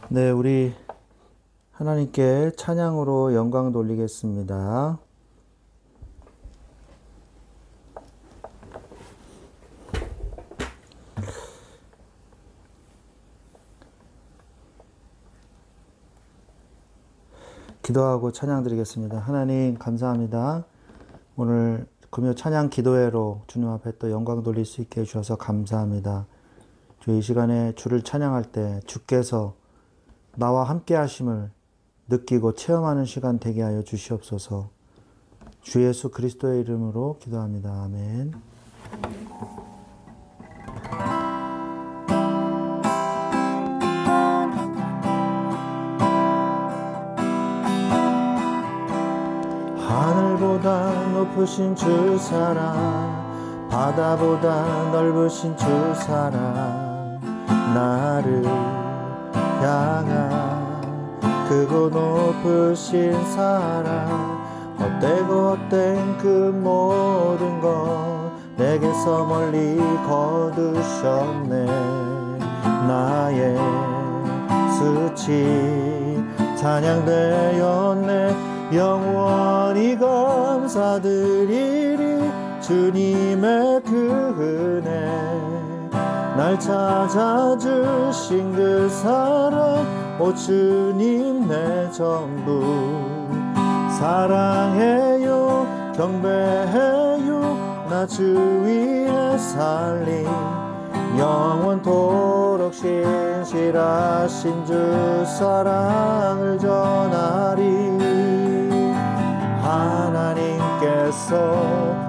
네, 우리 하나님께 찬양으로 영광 돌리겠습니다. 기도하고 찬양 드리겠습니다. 하나님 감사합니다. 오늘 금요 찬양 기도회로 주님 앞에 또 영광 돌릴 수 있게 해주셔서 감사합니다. 주 이 시간에 주를 찬양할 때 주께서 나와 함께 하심을 느끼고 체험하는 시간 되게 하여 주시옵소서. 주 예수 그리스도의 이름으로 기도합니다. 아멘. 하늘보다 높으신 주 사랑, 바다보다 넓으신 주 사랑, 나를 향한 크고 높으신 사랑, 헛되고 헛된 그 모든 것 내게서 멀리 거두셨네. 나의 수치 찬양되었네. 영원히 감사드리리 주님의 그 은혜, 날 찾아주신 그 사랑, 오 주님 내 전부. 사랑해요 경배해요 나 주 위에 살림, 영원토록 신실하신 주 사랑을 전하리. 하나님께서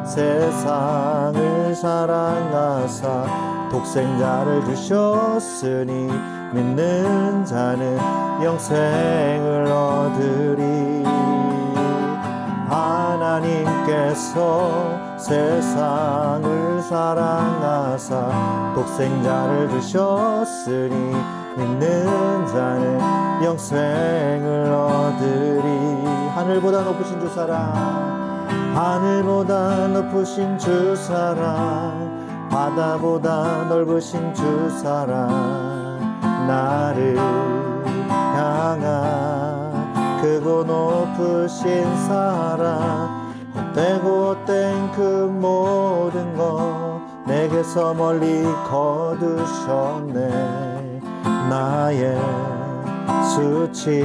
세상을 사랑하사 독생자를 주셨으니 믿는 자는 영생을 얻으리. 하나님께서 세상을 사랑하사 독생자를 주셨으니 믿는 자는 영생을 얻으리. 하늘보다 높으신 주 사랑, 하늘보다 높으신 주 사랑, 바다보다 넓으신 주 사랑, 나를 향한 크고 높으신 사랑, 헛되고 헛된 그 모든 것 내게서 멀리 거두셨네. 나의 수치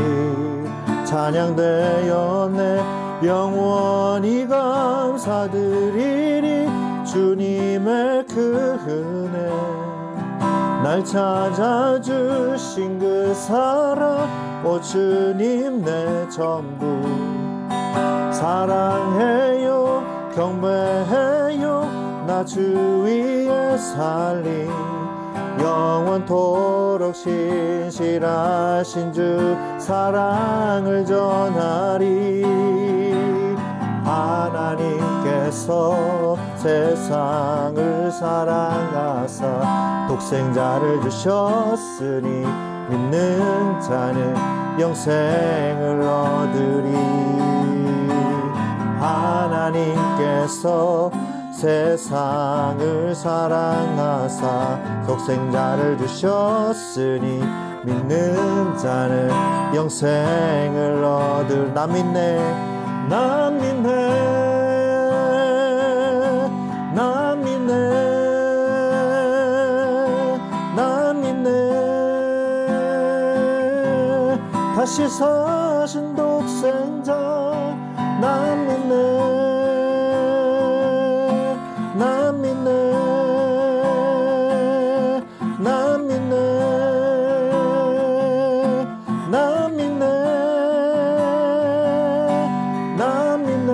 찬양되었네. 영원히 감사드리리 주님의 그 은혜, 날 찾아주신 그 사랑, 오 주님 내 전부. 사랑해요 경배해요 나 주 위에 살림, 영원토록 신실하신 주 사랑을 전하리. 하나님께서 세상을 사랑하사 독생자를 주셨으니 믿는 자는 영생을 얻으리. 하나님께서 세상을 사랑하사 독생자를 주셨으니 믿는 자는 영생을 얻을. 나 믿네 나 믿네 나 믿네 나 믿네. 다시 사신 독생자 나 믿네 나 믿네 나 믿네 나 믿네 나 믿네.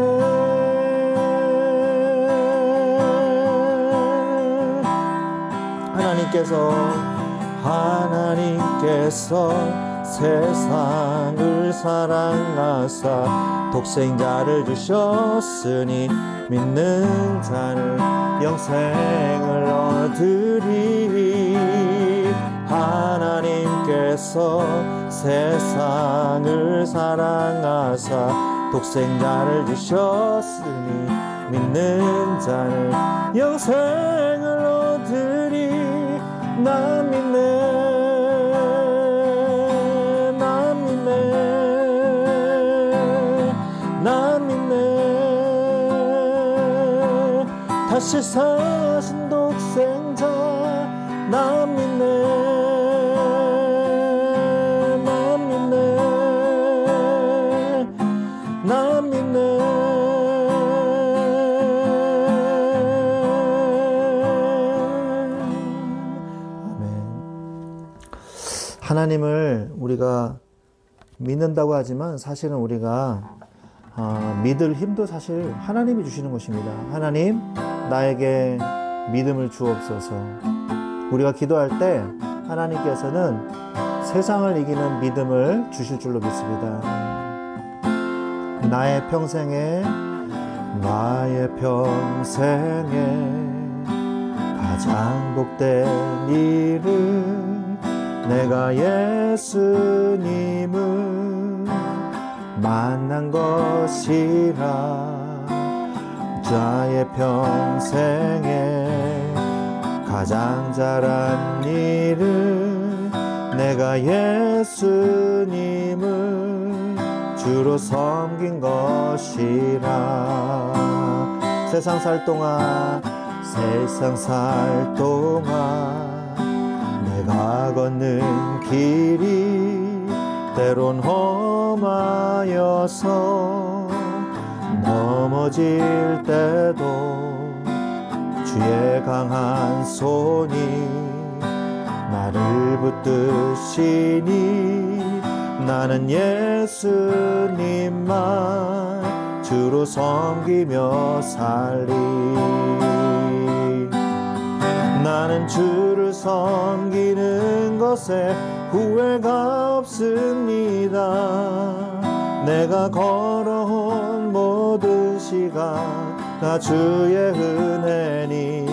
하나님께서 세상을 사랑하사 독생자를 주셨으니 믿는 자는 영생을 얻으리. 하나님께서 세상을 사랑하사 독생자를 주셨으니 믿는 자는 영생을 얻으리. 나 믿네 다시 사신 독생자 난 믿네, 난 믿네, 난 믿네. 아멘. 하나님을 우리가 믿는다고 하지만 사실은 우리가 믿을 힘도 사실 하나님이 주시는 것입니다. 하나님, 나에게 믿음을 주옵소서. 우리가 기도할 때 하나님께서는 세상을 이기는 믿음을 주실 줄로 믿습니다. 나의 평생에 가장 복된 일은 내가 예수님을 만난 것이라. 나의 평생에 가장 잘한 일은 내가 예수님을 주로 섬긴 것이라. 세상 살 동안 내가 걷는 길이 때론 험하여서 넘어질 때도 주의 강한 손이 나를 붙드시니 나는 예수님만 주로 섬기며 살리. 나는 주를 섬기는 것에 후회가 없습니다. 내가 걸어온 모든 시간 다 주의 은혜니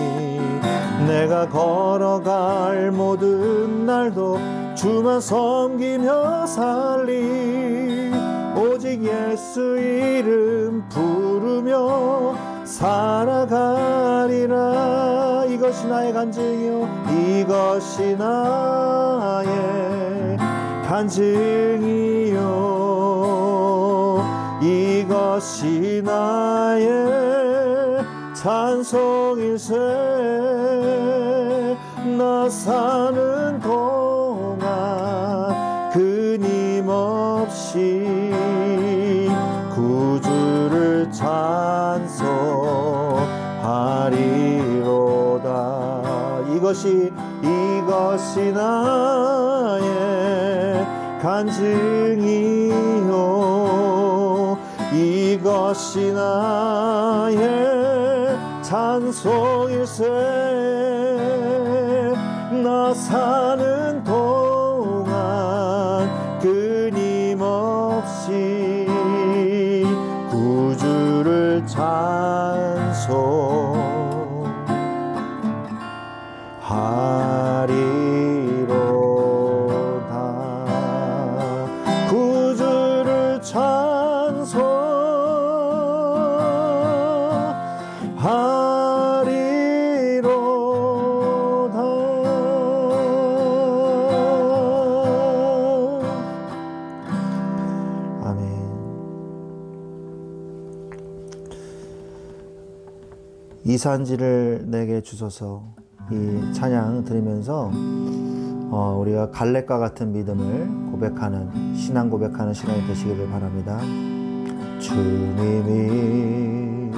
내가 걸어갈 모든 날도 주만 섬기며 살리. 오직 예수 이름 부르며 살아가리라. 이것이 나의 간증이요, 이것이 나의 간증이요, 이것이 나의 찬송일세. 나 사는 동안 끊임없이 구주를 찬송하리로다. 이것이 나의 간증이요, 이것이 나의 찬송일세. 나 사는 동안 끊임없이 구주를 찬송하리로다. 구주를 찬송하리로다. 아멘. 이산지를 내게 주소서. 이 찬양 들으면서 우리가 갈렙과 같은 믿음을 고백하는, 신앙 고백하는 시간이 되시기를 바랍니다. 주님이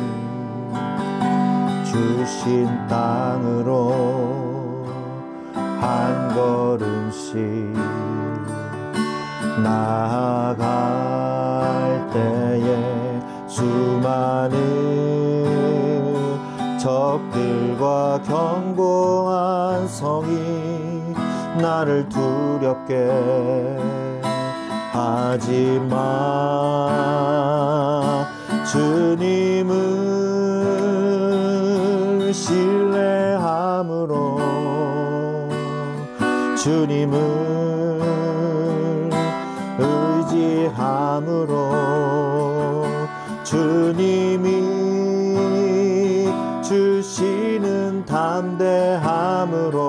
주신 땅으로 한 걸음씩 나아갈 때에 수많은 적들과 견고한 성이 나를 두렵게 하지만 주님을 신뢰함으로, 주님을 의지함으로, 주님이 주시는 담대함으로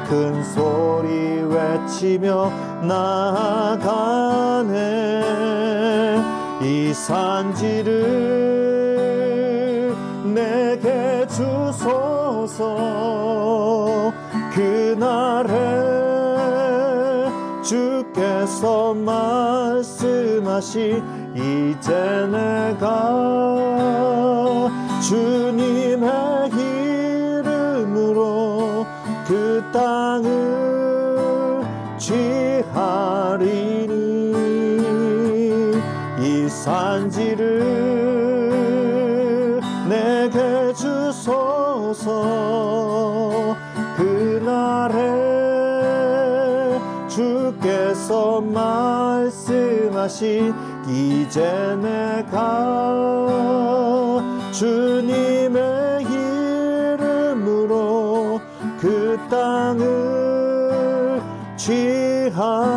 큰 소리 외치며 나아가네. 이 산지를 내게 주소서. 그날에 주께서 말씀하시 이제 내가 주님의 이름으로 그 땅을 취하리니 이 산지를 내게 주소서. 그날에 주께서 말씀하신 이제 내가 주님의 이름으로 그 땅을 취하리니.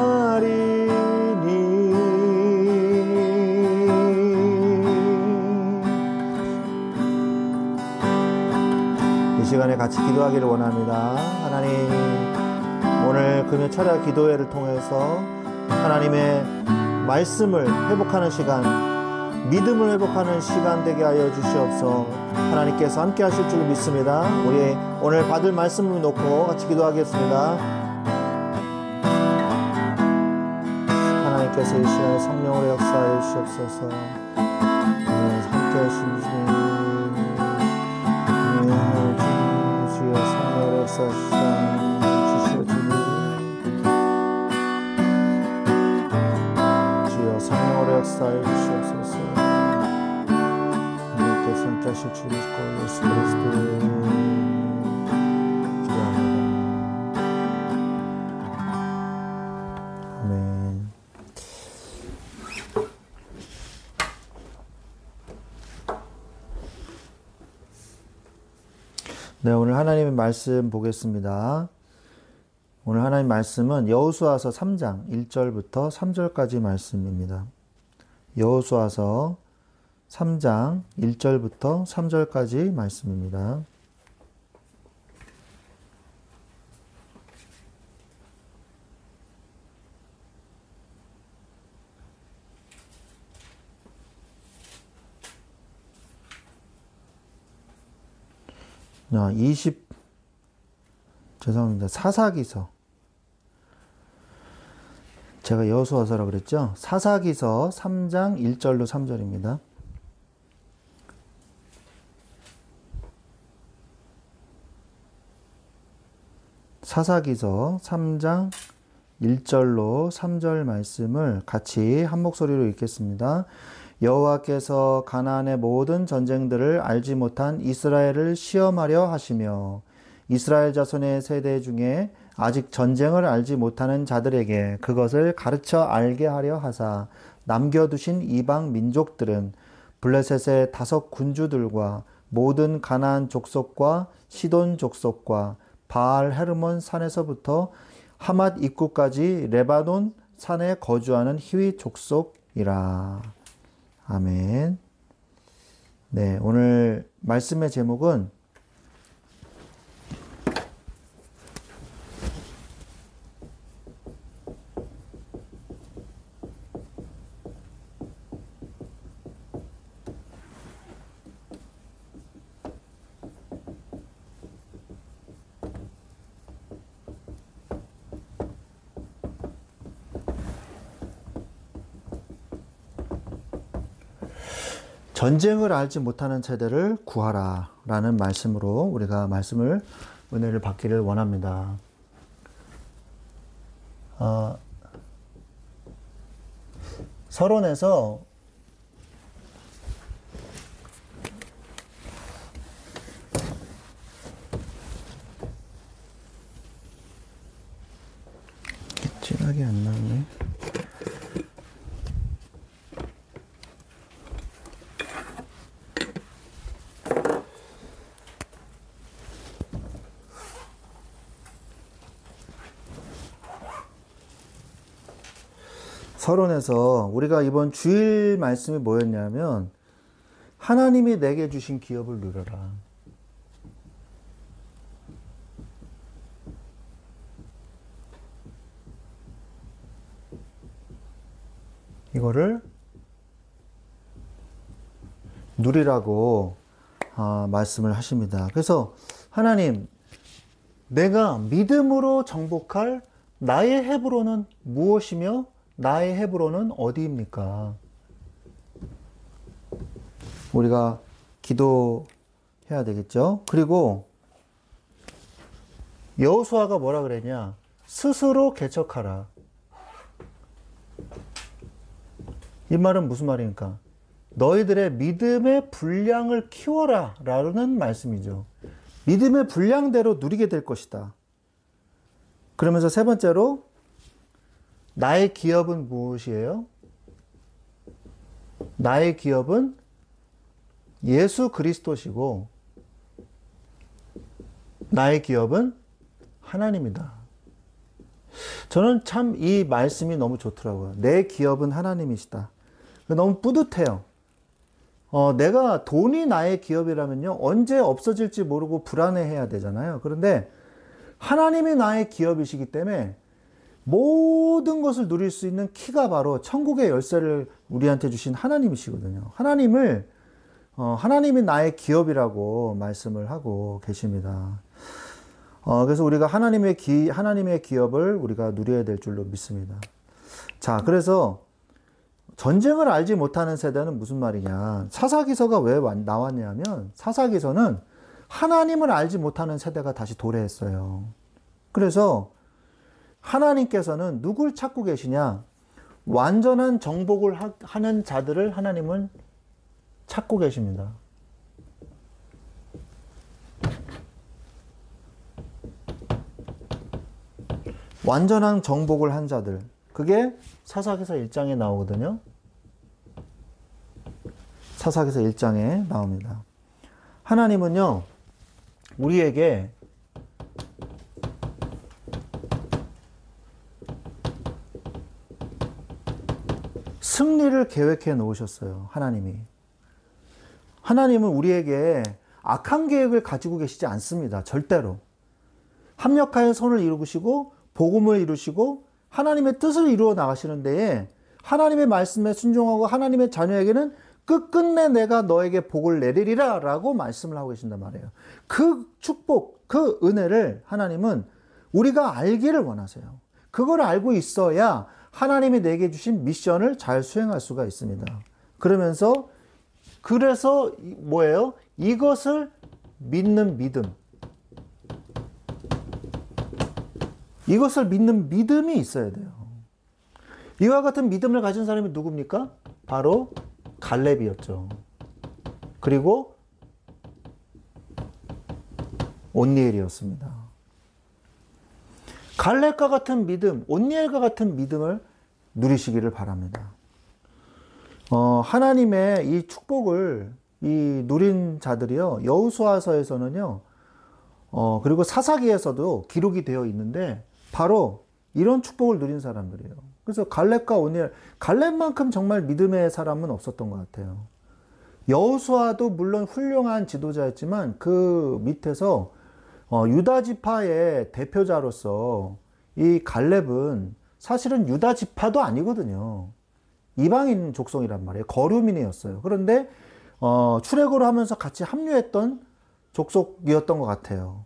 이 시간에 같이 기도하기를 원합니다. 하나님, 오늘 금요 철야 기도회를 통해서 하나님의 말씀을 회복하는 시간, 믿음을 회복하는 시간 되게 하여 주시옵소서. 하나님께서 함께 하실 줄 믿습니다. 우리 오늘 받을 말씀을 놓고 같이 기도하겠습니다. 하나님께서 이 시간에 성령으로 역사해 주시옵소서. 함께 하신 주님, 주여 성령으로 역사해 주시옵소서. 성령으로 역사해 주시옵소서. 하나님께서 함께 하실 줄 믿고 예수 그리스도의 기도합니다. 아멘. 네, 오늘 하나님의 말씀 보겠습니다. 오늘 하나님 말씀은 여호수아서 3장 1절부터 3절까지 말씀입니다. 여호수아서 3장 1절부터 3절까지 말씀입니다. 사사기서. 제가 여호수아서라고 그랬죠? 사사기서 3장 1절로 3절입니다. 사사기서 3장 1절로 3절 말씀을 같이 한 목소리로 읽겠습니다. 여호와께서 가나안의 모든 전쟁들을 알지 못한 이스라엘을 시험하려 하시며 이스라엘 자손의 세대 중에 아직 전쟁을 알지 못하는 자들에게 그것을 가르쳐 알게 하려 하사 남겨두신 이방 민족들은 블레셋의 5 군주들과 모든 가나안 족속과 시돈 족속과 바알 헤르몬 산에서부터 하맛 입구까지 레바논 산에 거주하는 히위 족속이라. 아멘. 네, 오늘 말씀의 제목은 전쟁을 알지 못하는 세대를 구하라 라는 말씀으로 우리가 은혜를 받기를 원합니다. 서론에서 진하게 안 나오네. 서론에서 우리가 이번 주일 말씀이 뭐였냐면 하나님이 내게 주신 기업을 누려라. 이거를 누리라고 말씀을 하십니다. 그래서 하나님, 내가 믿음으로 정복할 나의 헤브론은 무엇이며 나의 헤브론은 어디입니까? 우리가 기도해야 되겠죠. 그리고 여호수아가 뭐라 그랬냐? 스스로 개척하라. 이 말은 무슨 말입니까? 너희들의 믿음의 분량을 키워라 라는 말씀이죠. 믿음의 분량대로 누리게 될 것이다. 그러면서 세 번째로 나의 기업은 무엇이에요? 나의 기업은 예수 그리스도시고 나의 기업은 하나님이다. 저는 참 이 말씀이 너무 좋더라고요. 내 기업은 하나님이시다. 너무 뿌듯해요. 내가 돈이 나의 기업이라면요, 언제 없어질지 모르고 불안해해야 되잖아요. 그런데 하나님이 나의 기업이시기 때문에 모든 것을 누릴 수 있는 키가 바로 천국의 열쇠를 우리한테 주신 하나님이시거든요. 하나님이 나의 기업이라고 말씀을 하고 계십니다. 그래서 우리가 하나님의 기업을 우리가 누려야 될 줄로 믿습니다. 자, 그래서 전쟁을 알지 못하는 세대는 무슨 말이냐. 사사기서가 왜 나왔냐면, 사사기서는 하나님을 알지 못하는 세대가 다시 도래했어요. 그래서 하나님께서는 누굴 찾고 계시냐? 완전한 정복을 하는 자들을 하나님은 찾고 계십니다. 완전한 정복을 한 자들. 그게 사사기서 1장에 나오거든요. 사사기서 1장에 나옵니다. 하나님은요, 우리에게 승리를 계획해 놓으셨어요. 하나님은 우리에게 악한 계획을 가지고 계시지 않습니다. 절대로. 합력하여 선을 이루시고 복음을 이루시고 하나님의 뜻을 이루어 나가시는 데에 하나님의 말씀에 순종하고 하나님의 자녀에게는 끝끝내 내가 너에게 복을 내리리라 라고 말씀을 하고 계신단 말이에요. 그 축복, 그 은혜를 하나님은 우리가 알기를 원하세요. 그걸 알고 있어야 하나님이 내게 주신 미션을 잘 수행할 수가 있습니다. 그래서 뭐예요? 이것을 믿는 믿음. 이것을 믿는 믿음이 있어야 돼요. 이와 같은 믿음을 가진 사람이 누굽니까? 바로 갈렙이었죠. 그리고 온니엘이었습니다. 갈렙과 같은 믿음, 온니엘과 같은 믿음을 누리시기를 바랍니다. 하나님의 이 축복을 누린 자들이요, 여호수아서에서는요, 그리고 사사기에서도 기록이 되어 있는데 바로 이런 축복을 누린 사람들이에요. 그래서 갈렙과 온니엘, 갈렙만큼 정말 믿음의 사람은 없었던 것 같아요. 여호수아도 물론 훌륭한 지도자였지만 그 밑에서 유다 지파의 대표자로서 이 갈렙은 사실은 유다 지파도 아니거든요. 이방인 족속이란 말이에요. 거류민이었어요. 그런데 출애굽을 하면서 같이 합류했던 족속이었던 것 같아요.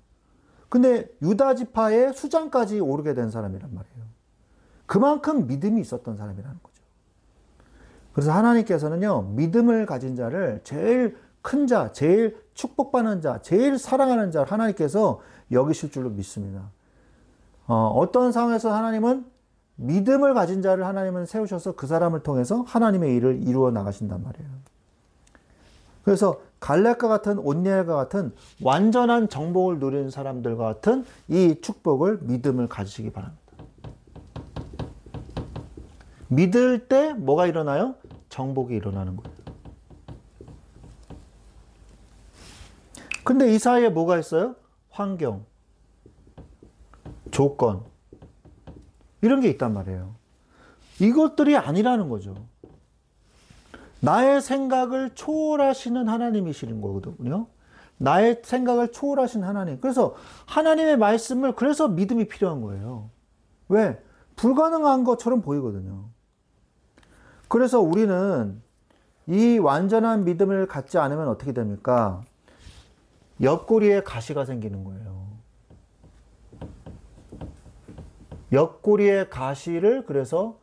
근데 유다 지파의 수장까지 오르게 된 사람이란 말이에요. 그만큼 믿음이 있었던 사람이라는 거죠. 그래서 하나님께서는요, 믿음을 가진 자를 제일 큰 자, 제일 축복받는 자, 제일 사랑하는 자를 하나님께서 여기실 줄로 믿습니다. 어떤 상황에서 하나님은 믿음을 가진 자를 하나님은 세우셔서 그 사람을 통해서 하나님의 일을 이루어 나가신단 말이에요. 그래서 갈렙과 같은 온니엘과 같은 완전한 정복을 누리는 사람들과 같은 이 축복을, 믿음을 가지시기 바랍니다. 믿을 때 뭐가 일어나요? 정복이 일어나는 거예요. 근데 이 사이에 뭐가 있어요? 환경, 조건, 이런 게 있단 말이에요. 이것들이 아니라는 거죠. 나의 생각을 초월하시는 하나님이시는 거거든요. 나의 생각을 초월하신 하나님. 그래서 하나님의 말씀을, 그래서 믿음이 필요한 거예요. 왜? 불가능한 것처럼 보이거든요. 그래서 우리는 이 완전한 믿음을 갖지 않으면 어떻게 됩니까? 옆구리에 가시가 생기는 거예요. 옆구리의 가시를 그래서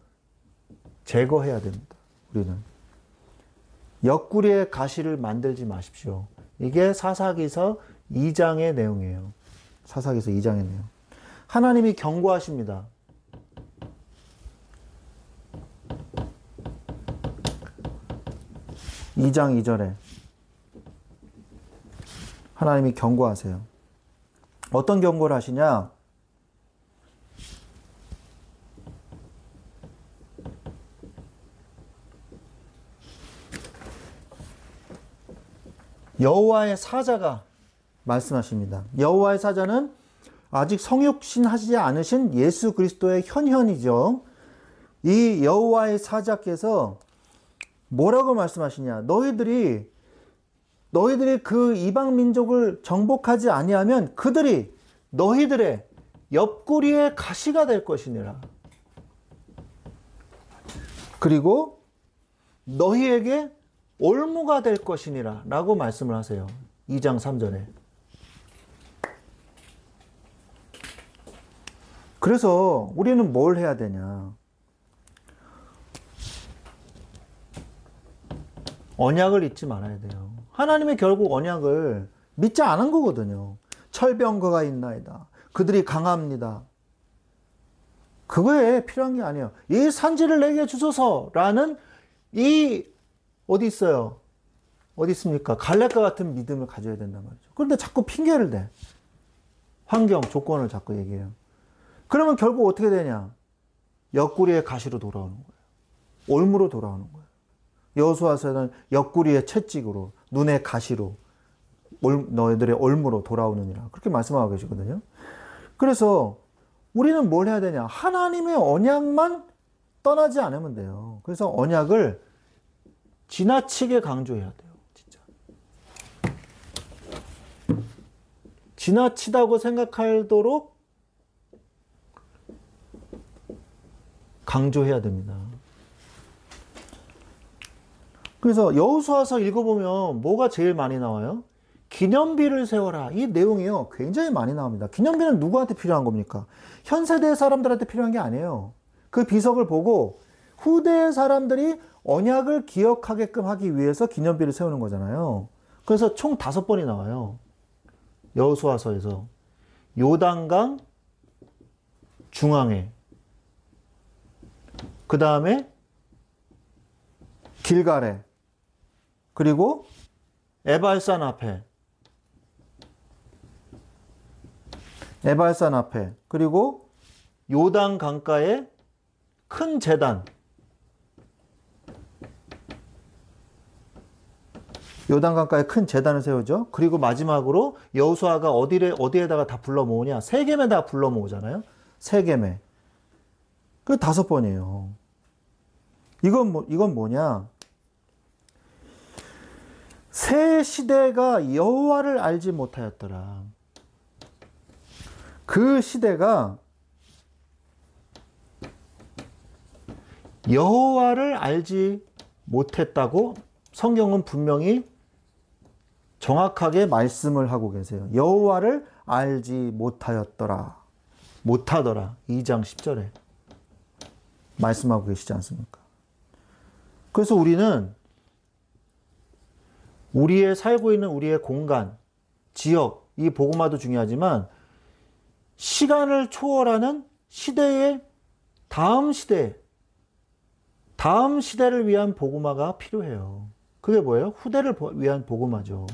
제거해야 됩니다. 우리는. 옆구리의 가시를 만들지 마십시오. 이게 사사기서 2장의 내용이에요. 사사기서 2장의 내용. 하나님이 경고하십니다. (2장 2절에) 하나님이 경고하세요. 어떤 경고를 하시냐? 여호와의 사자가 말씀하십니다. 여호와의 사자는 아직 성육신 하시지 않으신 예수 그리스도의 현현이죠. 이 여호와의 사자께서 뭐라고 말씀하시냐? 너희들이 그 이방 민족을 정복하지 아니하면 그들이 너희들의 옆구리에 가시가 될 것이니라. 그리고 너희에게 올무가 될 것이니라 라고 말씀을 하세요. 2장 3절에. 그래서 우리는 뭘 해야 되냐? 언약을 잊지 말아야 돼요. 하나님이 결국 언약을 믿지 않은 거거든요. 철병거가 있나이다. 그들이 강합니다. 그거에 필요한 게 아니에요. 이 산지를 내게 주소서라는 이 어디 있어요? 어디 있습니까? 갈렙과 같은 믿음을 가져야 된단 말이죠. 그런데 자꾸 핑계를 대. 환경, 조건을 자꾸 얘기해요. 그러면 결국 어떻게 되냐? 옆구리의 가시로 돌아오는 거예요. 올무로 돌아오는 거예요. 여호수아서는 옆구리의 채찍으로, 눈의 가시로, 너희들의 올무로 돌아오느니라. 그렇게 말씀하고 계시거든요. 그래서 우리는 뭘 해야 되냐? 하나님의 언약만 떠나지 않으면 돼요. 그래서 언약을 지나치게 강조해야 돼요. 진짜. 지나치다고 생각하도록 강조해야 됩니다. 그래서 여호수아서 읽어보면 뭐가 제일 많이 나와요? 기념비를 세워라. 이 내용이요. 굉장히 많이 나옵니다. 기념비는 누구한테 필요한 겁니까? 현 세대 사람들한테 필요한 게 아니에요. 그 비석을 보고 후대 사람들이 언약을 기억하게끔 하기 위해서 기념비를 세우는 거잖아요. 그래서 총 5번이 나와요. 여호수아서에서. 요단강 중앙에. 그 다음에 길갈에. 그리고 에발산 앞에. 에발산 앞에. 그리고 요단 강가에 큰 제단. 요단 강가에 큰 제단을 세우죠. 그리고 마지막으로 여호수아가 어디에다가 다 불러 모으냐? 세겜에다 불러 모으잖아요. 세겜에. 그 5번이에요. 이건 뭐냐? 새 시대가 여호와를 알지 못하였더라. 그 시대가 여호와를 알지 못했다고 성경은 분명히 정확하게 말씀을 하고 계세요. 여호와를 알지 못하였더라. 못하더라. 2장 10절에 말씀하고 계시지 않습니까? 그래서 우리는 우리의 살고 있는 우리의 공간, 지역, 이 복음화도 중요하지만 시간을 초월하는 시대의 다음 시대를 위한 복음화가 필요해요. 그게 뭐예요? 후대를 위한 복음화죠.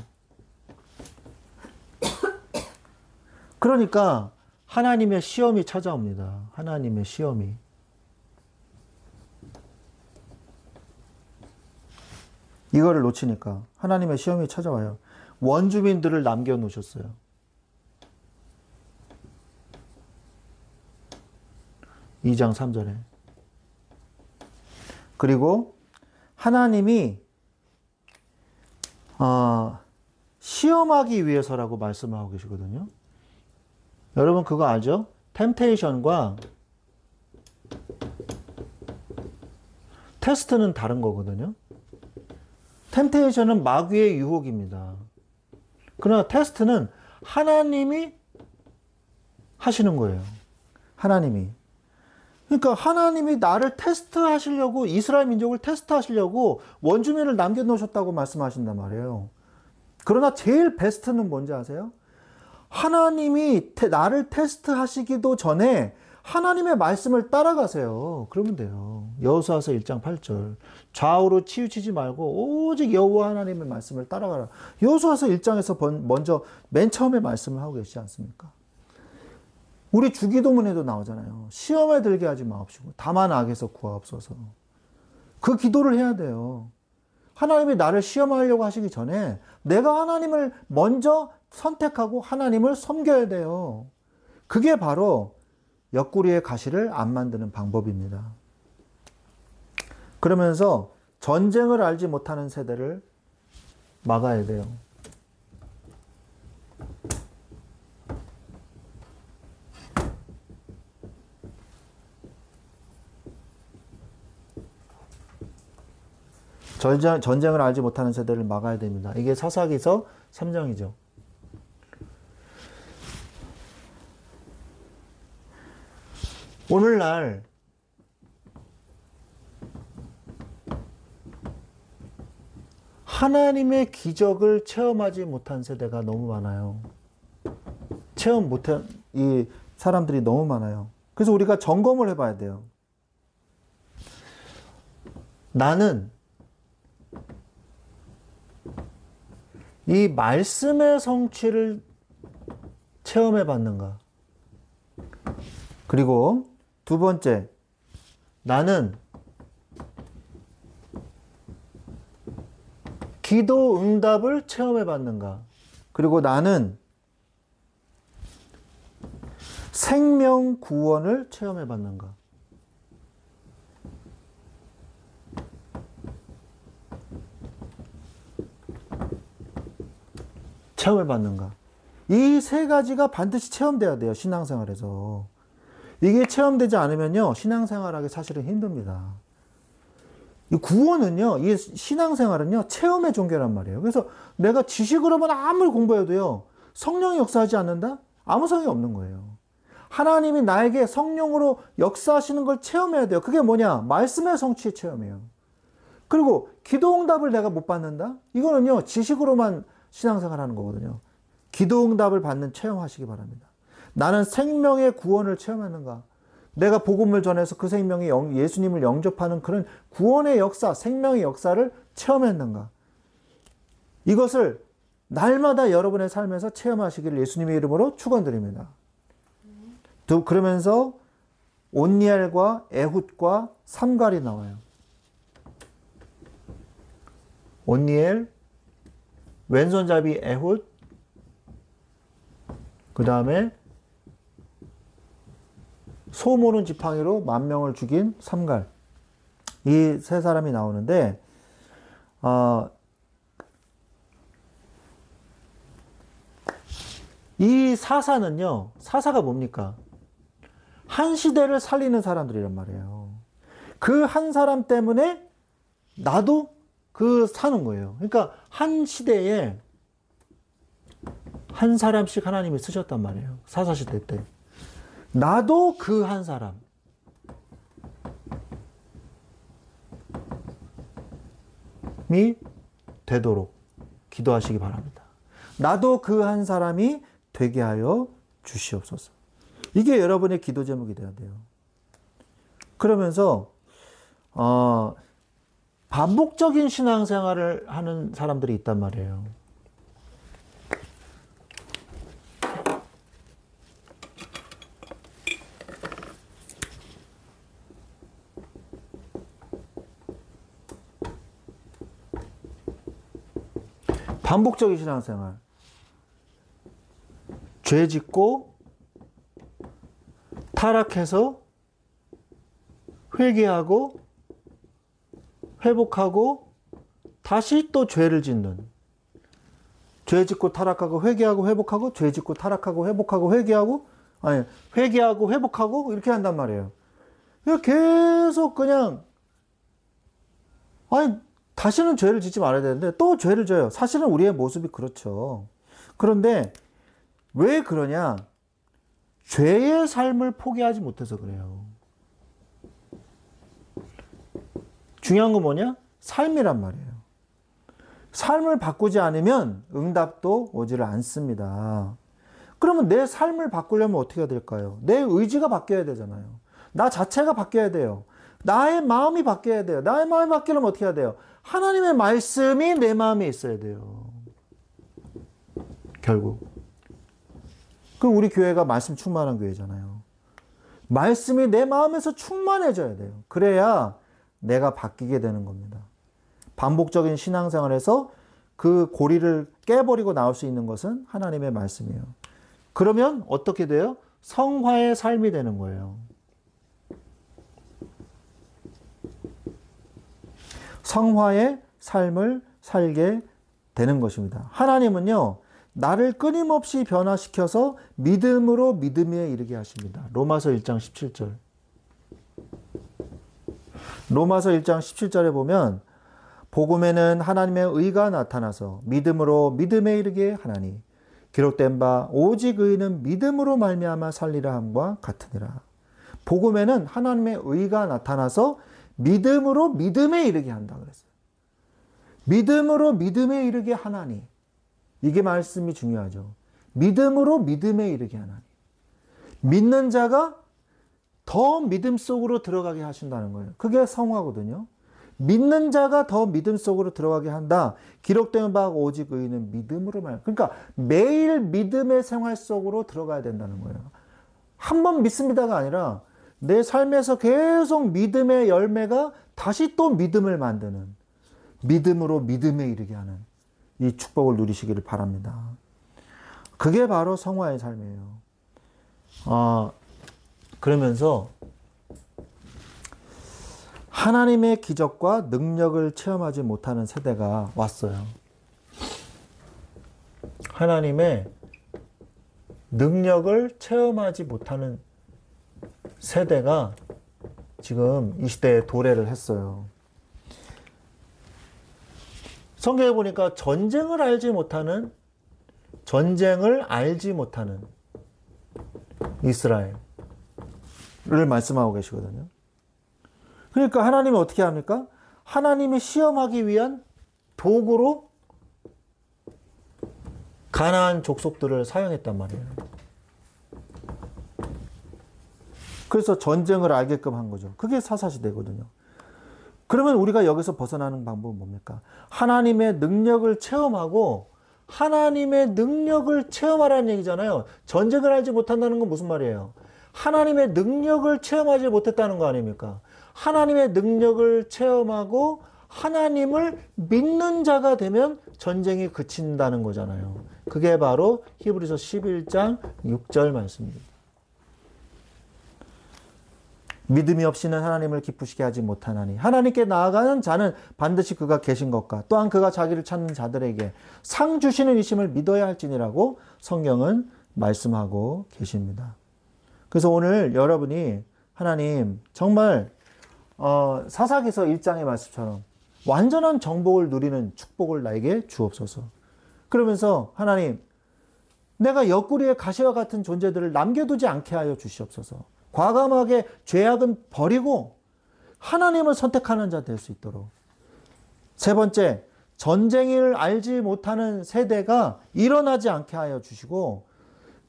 그러니까 하나님의 시험이 찾아옵니다. 하나님의 시험이. 이거를 놓치니까 하나님의 시험이 찾아와요. 원주민들을 남겨놓으셨어요. (2장 3절에) 그리고 하나님이 시험하기 위해서라고 말씀하고 계시거든요. 여러분 그거 알죠? 템테이션과 테스트는 다른 거거든요. 템테이션은 마귀의 유혹입니다. 그러나 테스트는 하나님이 하시는 거예요. 하나님이. 그러니까 하나님이 나를 테스트하시려고, 이스라엘 민족을 테스트하시려고 원주민을 남겨놓으셨다고 말씀하신단 말이에요. 그러나 제일 베스트는 뭔지 아세요? 하나님이 나를 테스트하시기도 전에 하나님의 말씀을 따라가세요. 그러면 돼요. 여호수아서 1장 8절. 좌우로 치우치지 말고 오직 여호와 하나님의 말씀을 따라가라. 여호수아서 1장에서 먼저 맨 처음에 말씀을 하고 계시지 않습니까? 우리 주기도문에도 나오잖아요. 시험에 들게 하지 마옵시고 다만 악에서 구하옵소서. 그 기도를 해야 돼요. 하나님이 나를 시험하려고 하시기 전에 내가 하나님을 먼저 선택하고 하나님을 섬겨야 돼요. 그게 바로 옆구리의 가시를 안 만드는 방법입니다. 그러면서 전쟁을 알지 못하는 세대를 막아야 돼요. 전쟁을 알지 못하는 세대를 막아야 됩니다. 이게 사사기서 3장이죠. 오늘날 하나님의 기적을 체험하지 못한 세대가 너무 많아요. 체험 못한 이 사람들이 너무 많아요. 그래서 우리가 점검을 해봐야 돼요. 나는 이 말씀의 성취를 체험해 봤는가? 그리고 두 번째, 나는 기도 응답을 체험해 봤는가? 그리고 나는 생명 구원을 체험해 봤는가? 체험해 봤는가? 이 세 가지가 반드시 체험돼야 돼요. 신앙생활에서. 이게 체험되지 않으면요, 신앙생활하기 사실은 힘듭니다. 이 구원은요, 이 신앙생활은요, 체험의 종교란 말이에요. 그래서 내가 지식으로만 아무리 공부해도요, 성령이 역사하지 않는다? 아무 소용이 없는 거예요. 하나님이 나에게 성령으로 역사하시는 걸 체험해야 돼요. 그게 뭐냐? 말씀의 성취의 체험이에요. 그리고 기도응답을 내가 못 받는다? 이거는요, 지식으로만 신앙생활 하는 거거든요. 기도응답을 받는 체험하시기 바랍니다. 나는 생명의 구원을 체험하는가? 내가 복음을 전해서 그 생명이 예수님을 영접하는 그런 구원의 역사, 생명의 역사를 체험했는가? 이것을 날마다 여러분의 삶에서 체험하시기를 예수님의 이름으로 축원드립니다. 그러면서 온니엘과 에훗과 삼갈이 나와요. 온니엘, 왼손잡이 에훗, 그 다음에 소 모는 지팡이로 10,000명을 죽인 삼갈. 이 세 사람이 나오는데, 이 사사는요, 사사가 뭡니까? 한 시대를 살리는 사람들이란 말이에요. 그 한 사람 때문에 나도 사는 거예요. 그러니까 한 시대에 한 사람씩 하나님이 쓰셨단 말이에요. 사사시대 때. 나도 그 한 사람이 되도록 기도하시기 바랍니다. 나도 그 한 사람이 되게 하여 주시옵소서. 이게 여러분의 기도 제목이 돼야 돼요. 그러면서 반복적인 신앙생활을 하는 사람들이 있단 말이에요. 반복적인 신앙생활. 죄 짓고 타락해서 회개하고 회복하고 다시 또 죄를 짓는. 죄 짓고 타락하고 회개하고 회복하고 죄 짓고 타락하고 회복하고 회개하고 회개하고 회복하고 이렇게 한단 말이에요. 계속 그냥 다시는 죄를 짓지 말아야 되는데 또 죄를 져요. 사실은 우리의 모습이 그렇죠. 그런데 왜 그러냐? 죄의 삶을 포기하지 못해서 그래요. 중요한 건 뭐냐? 삶이란 말이에요. 삶을 바꾸지 않으면 응답도 오지를 않습니다. 그러면 내 삶을 바꾸려면 어떻게 해야 될까요? 내 의지가 바뀌어야 되잖아요. 나 자체가 바뀌어야 돼요. 나의 마음이 바뀌어야 돼요. 나의 마음이 바뀌려면 어떻게 해야 돼요? 하나님의 말씀이 내 마음에 있어야 돼요. 결국. 그럼 우리 교회가 말씀 충만한 교회잖아요. 말씀이 내 마음에서 충만해져야 돼요. 그래야 내가 바뀌게 되는 겁니다. 반복적인 신앙생활에서 그 고리를 깨버리고 나올 수 있는 것은 하나님의 말씀이에요. 그러면 어떻게 돼요? 성화의 삶이 되는 거예요. 성화의 삶을 살게 되는 것입니다. 하나님은요, 나를 끊임없이 변화시켜서 믿음으로 믿음에 이르게 하십니다. 로마서 1장 17절. 로마서 1장 17절에 보면 복음에는 하나님의 의가 나타나서 믿음으로 믿음에 이르게 하나니 기록된 바 오직 의는 믿음으로 말미암아 살리라 함과 같으니라. 복음에는 하나님의 의가 나타나서 믿음으로 믿음에 이르게 한다 그랬어요. 믿음으로 믿음에 이르게 하나니. 이게 말씀이 중요하죠. 믿음으로 믿음에 이르게 하나니. 믿는 자가 더 믿음 속으로 들어가게 하신다는 거예요. 그게 성화거든요. 믿는 자가 더 믿음 속으로 들어가게 한다. 기록된 바 오직 의는 믿음으로 말. 그러니까 매일 믿음의 생활 속으로 들어가야 된다는 거예요. 한 번 믿습니다가 아니라 내 삶에서 계속 믿음의 열매가 다시 또 믿음을 만드는, 믿음으로 믿음에 이르게 하는 이 축복을 누리시기를 바랍니다. 그게 바로 성화의 삶이에요. 그러면서 하나님의 기적과 능력을 체험하지 못하는 세대가 왔어요. 하나님의 능력을 체험하지 못하는 세대가 지금 이 시대에 도래를 했어요. 성경에 보니까 전쟁을 알지 못하는 이스라엘을 말씀하고 계시거든요. 그러니까 하나님이 어떻게 합니까? 하나님이 시험하기 위한 도구로 가나안 족속들을 사용했단 말이에요. 그래서 전쟁을 알게끔 한 거죠. 그게 사사시대거든요. 그러면 우리가 여기서 벗어나는 방법은 뭡니까? 하나님의 능력을 체험하고 하나님의 능력을 체험하라는 얘기잖아요. 전쟁을 알지 못한다는 건 무슨 말이에요? 하나님의 능력을 체험하지 못했다는 거 아닙니까? 하나님의 능력을 체험하고 하나님을 믿는 자가 되면 전쟁이 그친다는 거잖아요. 그게 바로 히브리서 11장 6절 말씀입니다. 믿음이 없이는 하나님을 기쁘시게 하지 못하나니 하나님께 나아가는 자는 반드시 그가 계신 것과 또한 그가 자기를 찾는 자들에게 상 주시는 이심을 믿어야 할지니라고 성경은 말씀하고 계십니다. 그래서 오늘 여러분이 하나님 정말 사사기서 1장의 말씀처럼 완전한 정복을 누리는 축복을 나에게 주옵소서. 그러면서 하나님 내가 옆구리의 가시와 같은 존재들을 남겨두지 않게 하여 주시옵소서. 과감하게 죄악은 버리고 하나님을 선택하는 자 될 수 있도록. 세 번째, 전쟁을 알지 못하는 세대가 일어나지 않게 하여 주시고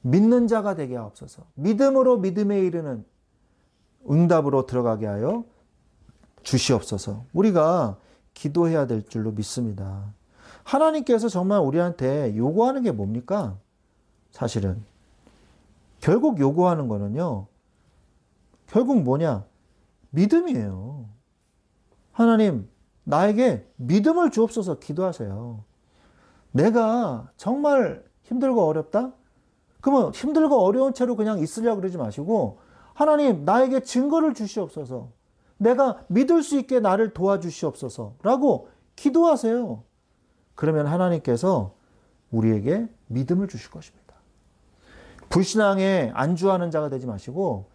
믿는 자가 되게 하옵소서. 믿음으로 믿음에 이르는 응답으로 들어가게 하여 주시옵소서. 우리가 기도해야 될 줄로 믿습니다. 하나님께서 정말 우리한테 요구하는 게 뭡니까? 사실은 결국 요구하는 거는요, 결국 뭐냐? 믿음이에요. 하나님, 나에게 믿음을 주옵소서. 기도하세요. 내가 정말 힘들고 어렵다? 그러면 힘들고 어려운 채로 그냥 있으려고 그러지 마시고 하나님, 나에게 증거를 주시옵소서. 내가 믿을 수 있게 나를 도와주시옵소서 라고 기도하세요. 그러면 하나님께서 우리에게 믿음을 주실 것입니다. 불신앙에 안주하는 자가 되지 마시고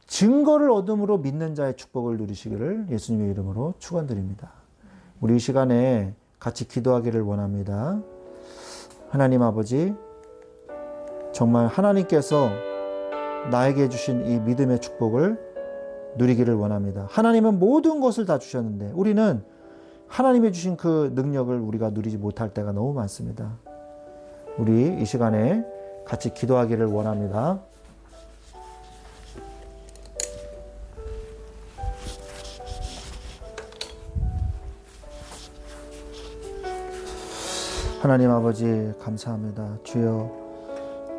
증거를 얻음으로 믿는 자의 축복을 누리시기를 예수님의 이름으로 축원드립니다. 우리 이 시간에 같이 기도하기를 원합니다. 하나님 아버지, 정말 하나님께서 나에게 주신 이 믿음의 축복을 누리기를 원합니다. 하나님은 모든 것을 다 주셨는데 우리는 하나님이 주신 그 능력을 우리가 누리지 못할 때가 너무 많습니다. 우리 이 시간에 같이 기도하기를 원합니다. 하나님 아버지 감사합니다. 주여,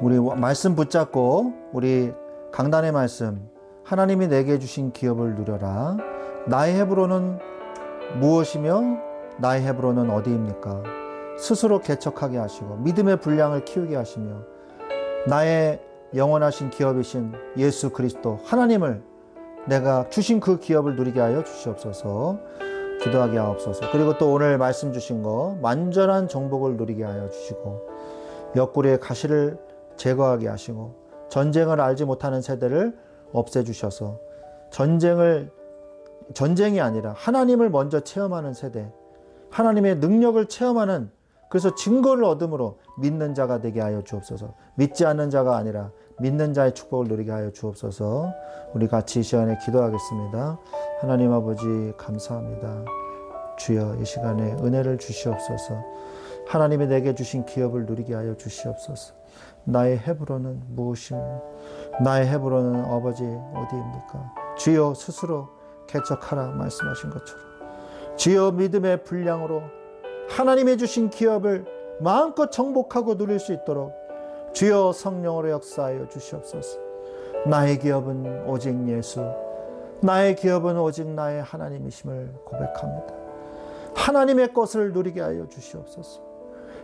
우리 말씀 붙잡고 우리 강단의 말씀, 하나님이 내게 주신 기업을 누려라. 나의 헤브론은 무엇이며 나의 헤브론은 어디입니까? 스스로 개척하게 하시고 믿음의 분량을 키우게 하시며 나의 영원하신 기업이신 예수 그리스도 하나님을 내가 주신 그 기업을 누리게 하여 주시옵소서. 기도하게 하옵소서. 그리고 또 오늘 말씀 주신 거 완전한 정복을 누리게 하여 주시고 옆구리의 가시를 제거하게 하시고 전쟁을 알지 못하는 세대를 없애주셔서 전쟁이 아니라 하나님을 먼저 체험하는 세대, 하나님의 능력을 체험하는, 그래서 증거를 얻음으로 믿는 자가 되게 하여 주옵소서. 믿지 않는 자가 아니라 믿는 자의 축복을 누리게 하여 주옵소서. 우리 같이 이 시간에 기도하겠습니다. 하나님 아버지 감사합니다. 주여, 이 시간에 은혜를 주시옵소서. 하나님이 내게 주신 기업을 누리게 하여 주시옵소서. 나의 헤브론은 무엇이며 나의 헤브론은 아버지 어디입니까? 주여, 스스로 개척하라 말씀하신 것처럼 주여, 믿음의 분량으로 하나님이 주신 기업을 마음껏 정복하고 누릴 수 있도록 주여 성령으로 역사하여 주시옵소서. 나의 기업은 오직 예수, 나의 기업은 오직 나의 하나님이심을 고백합니다. 하나님의 것을 누리게 하여 주시옵소서.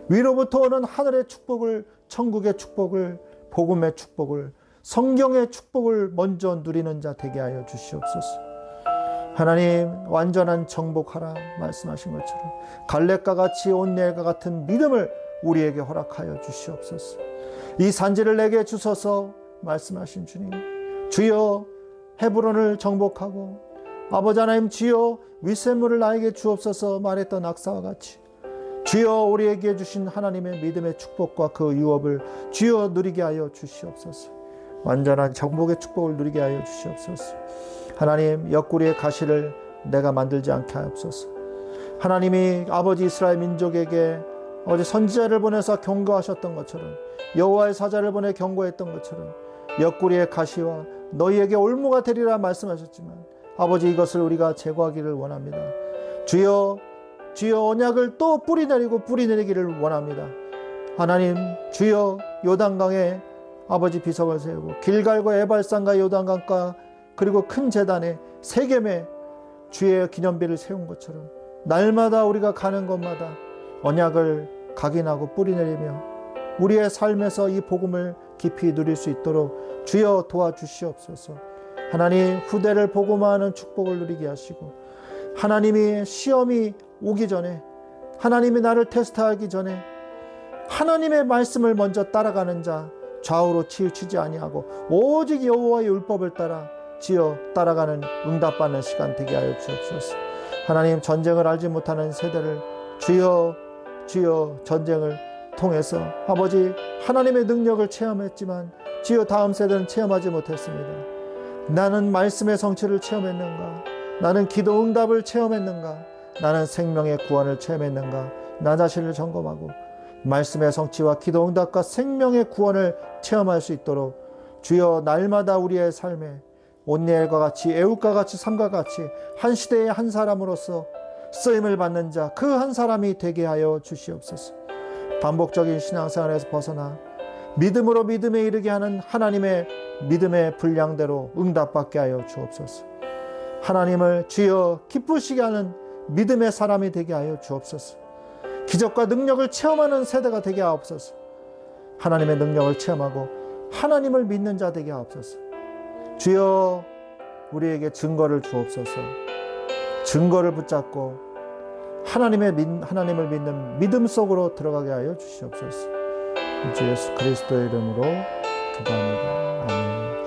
위로부터 오는 하늘의 축복을, 천국의 축복을, 복음의 축복을, 성경의 축복을 먼저 누리는 자 되게 하여 주시옵소서. 하나님, 완전한 정복하라 말씀하신 것처럼 갈렙과 같이 온내일과 같은 믿음을 우리에게 허락하여 주시옵소서. 이 산지를 내게 주소서 말씀하신 주님, 주여 헤브론을 정복하고 아버지 하나님, 주여 윗샘물을 나에게 주옵소서 말했던 악사와 같이 주여 우리에게 주신 하나님의 믿음의 축복과 그 유업을 주여 누리게 하여 주시옵소서. 완전한 정복의 축복을 누리게 하여 주시옵소서. 하나님, 옆구리의 가시를 내가 만들지 않게 하옵소서. 하나님이 아버지 이스라엘 민족에게 어제 선지자를 보내서 경고하셨던 것처럼, 여호와의 사자를 보내 경고했던 것처럼 옆구리의 가시와 너희에게 올무가 되리라 말씀하셨지만 아버지, 이것을 우리가 제거하기를 원합니다. 주여, 주여 언약을 또 뿌리내리기를 원합니다. 하나님, 주여 요단강에 아버지 비석을 세우고 길갈과 에발산과 요단강과 그리고 큰 제단에 세겜에 주의 기념비를 세운 것처럼 날마다 우리가 가는 곳마다 언약을 각인하고 뿌리내리며 우리의 삶에서 이 복음을 깊이 누릴 수 있도록 주여 도와주시옵소서. 하나님, 후대를 복음화하는 축복을 누리게 하시고 하나님이 시험이 오기 전에, 하나님이 나를 테스트하기 전에 하나님의 말씀을 먼저 따라가는 자, 좌우로 치우치지 아니하고 오직 여호와의 율법을 따라 지어 따라가는 응답받는 시간 되게 하여 주옵소서. 하나님, 전쟁을 알지 못하는 세대를 주여 전쟁을 통해서 아버지 하나님의 능력을 체험했지만 주여 다음 세대는 체험하지 못했습니다. 나는 말씀의 성취를 체험했는가? 나는 기도 응답을 체험했는가? 나는 생명의 구원을 체험했는가? 나 자신을 점검하고 말씀의 성취와 기도 응답과 생명의 구원을 체험할 수 있도록 주여 날마다 우리의 삶에 온니엘과 같이, 에웃과 같이, 삼과 같이 한 시대의 한 사람으로서 쓰임을 받는 자, 그 한 사람이 되게 하여 주시옵소서. 반복적인 신앙생활에서 벗어나 믿음으로 믿음에 이르게 하는 하나님의 믿음의 분량대로 응답받게 하여 주옵소서. 하나님을 주여 기쁘시게 하는 믿음의 사람이 되게 하여 주옵소서. 기적과 능력을 체험하는 세대가 되게 하옵소서. 하나님의 능력을 체험하고 하나님을 믿는 자 되게 하옵소서. 주여 우리에게 증거를 주옵소서. 증거를 붙잡고 하나님을 믿는 믿음 속으로 들어가게 하여 주시옵소서. 주 예수 그리스도의 이름으로 기도합니다. 아멘.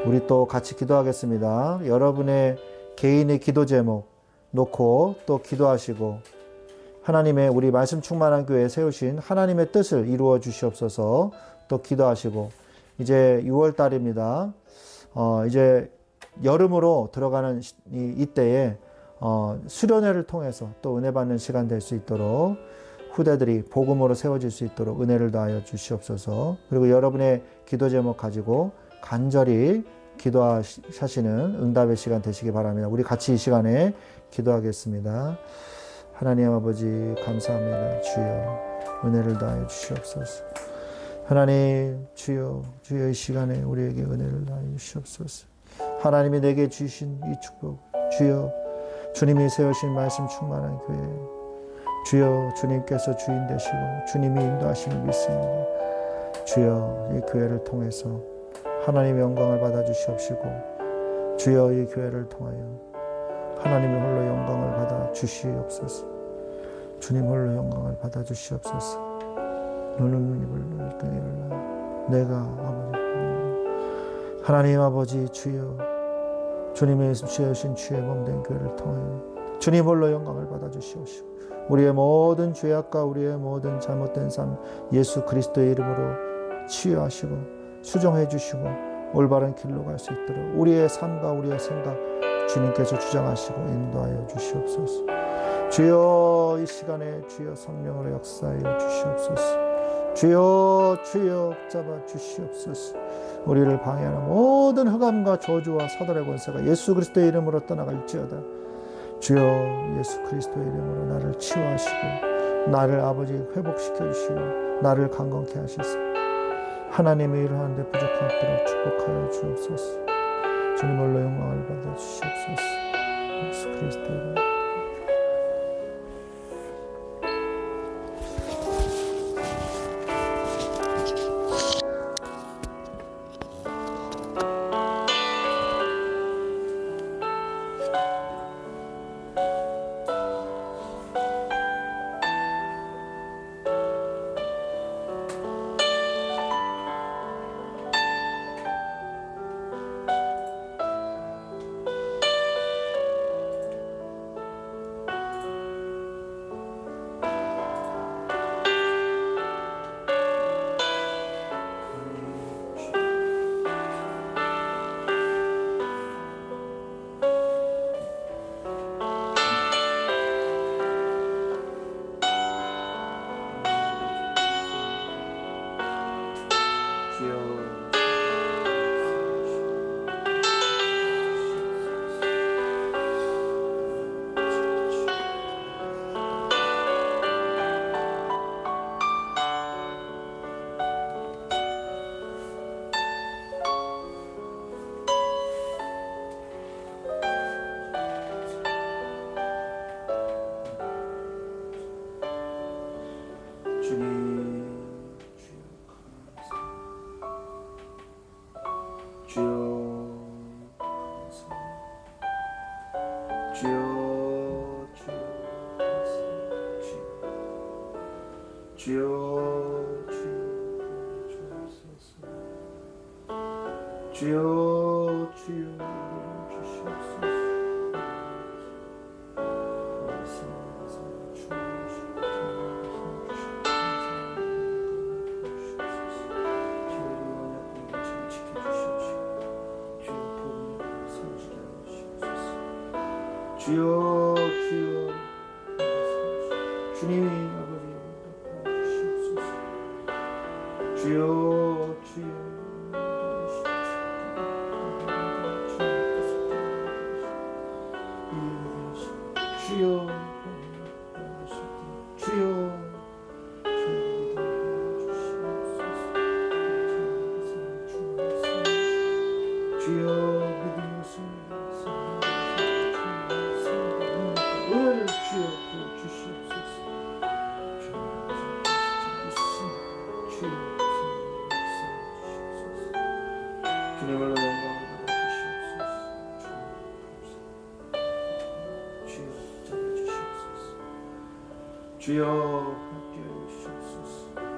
우리 또 같이 기도하겠습니다. 여러분의 개인의 기도 제목 놓고 또 기도하시고 하나님의 우리 말씀 충만한 교회에 세우신 하나님의 뜻을 이루어 주시옵소서. 또 기도하시고, 이제 6월 달입니다. 이제 여름으로 들어가는 이때에 수련회를 통해서 또 은혜 받는 시간 될 수 있도록 후대들이 복음으로 세워질 수 있도록 은혜를 다하여 주시옵소서. 그리고 여러분의 기도 제목 가지고 간절히 기도하시는 응답의 시간 되시기 바랍니다. 우리 같이 이 시간에 기도하겠습니다. 하나님 아버지 감사합니다. 주여 은혜를 다하여 주시옵소서. 하나님 주여 이 시간에 우리에게 은혜를 다하여 주시옵소서. 하나님이 내게 주신 이 축복, 주여 주님이 세우신 말씀 충만한 교회, 주여 주님께서 주인 되시고 주님이 인도하심을 믿습니다. 주여 이 교회를 통해서 하나님의 영광을 받아 주시옵시고, 주여 이 교회를 통하여 하나님의 홀로 영광을 받아 주시옵소서. 주님 홀로 영광을 받아 주시옵소서. 너는 입을 뜨기를 내가 아버지 하나님 아버지 주여 주님의 세우신 주의 몸된 교회를 통하여 주님 홀로 영광을 받아 주시옵시고, 우리의 모든 죄악과 우리의 모든 잘못된 삶 예수 그리스도의 이름으로 치유하시고 수정해 주시고 올바른 길로 갈 수 있도록 우리의 삶과 우리의 생각 주님께서 주장하시고 인도하여 주시옵소서. 주여 이 시간에 주여 성령으로 역사하여 주시옵소서. 주여 잡아 주시옵소서. 우리를 방해하는 모든 흑암과 저주와 사단의 권세가 예수 그리스도의 이름으로 떠나갈지어다. 주여 예수 그리스도의 이름으로 나를 치유하시고 나를 아버지 회복시켜 주시고 나를 강건케 하시사 하나님의 일을 하는데 부족한 없도록 축복하여 주옵소서. 주님 홀로 영광을 받아 주시옵소서. 예수 그리스도의 이름. 주여 주시옵소서. 주여 주님이 아버지 주시옵소서. 주여 주여 함께 하시옵소서.